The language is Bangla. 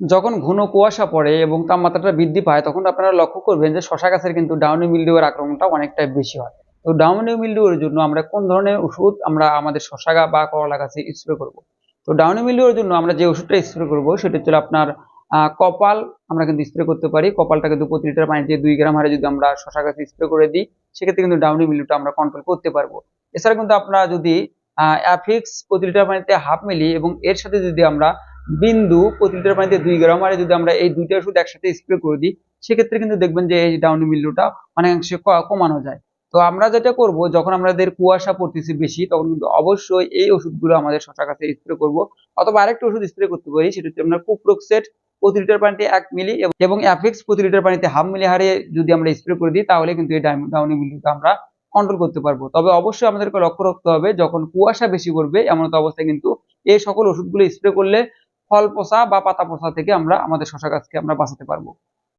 যখন ঘন কুয়াশা পড়ে এবং তাপমাত্রাটা বৃদ্ধি পায় তখন আপনারা লক্ষ্য করবেন যে শশা গাছের কিন্তু ডাউনি মিলডিউয়ের আক্রমণটা অনেকটাই বেশি হয়। তো ডাউনি মিলডিউয়ের জন্য আমরা কোন ধরনের ওষুধ আমরা আমাদের শশা বা করলা গাছে স্প্রে করব? তো ডাউনি মিলডিউয়ের জন্য আমরা যে ওষুধটা স্প্রে করব সেটা হচ্ছে আপনার কপাল। আমরা কিন্তু স্প্রে করতে পারি। কপালটাকে প্রতি লিটার পানিতে 2 গ্রাম হারে যদি আমরা শশা গাছে স্প্রে করে দিই, সেক্ষেত্রে কিন্তু ডাউনি মিলডিউটা আমরা কন্ট্রোল করতে পারবো। এছাড়া কিন্তু আপনারা যদি অ্যাফিক্স প্রতি লিটার পানিতে 1/2 মিলি এবং এর সাথে যদি আমরা বিন্দু প্রতি লিটার পানিতে 2 গ্রাম হারে যদি আমরা এই দুইটা ওষুধ একসাথে স্প্রে করে দিই, সেক্ষেত্রে কিন্তু দেখবেন যে এই ডাউনি মিলডিউটা অনেকাংশে কমানো যায়। তো আমরা যেটা করব, যখন আমাদের কুয়াশা পড়তেছে বেশি তখন কিন্তু অবশ্যই এই ওষুধগুলো আমাদের শশা গাছে স্প্রে করব। অথবা আরেকটা ওষুধ স্প্রে করতে পারি, সেটা হচ্ছে আমরা কুপ্রোক্সেট প্রতি লিটার পানিতে 1 মিলি এবং অ্যাফিক্স প্রতি লিটার পানিতে 1/2 মিলি হারে যদি আমরা স্প্রে করে দিই, তাহলে কিন্তু এই ডাউনি মিলডিউটা আমরা কন্ট্রোল করতে পারবো। তবে অবশ্যই আমাদেরকে লক্ষ্য রাখতে হবে, যখন কুয়াশা বেশি পড়বে এমন অবস্থায় কিন্তু এই সকল ওষুধগুলো স্প্রে করলে ফল পচা বা পাতা পচা থেকে আমরা আমাদের শশা গাছকে আমরা বাঁচাতে পারবো।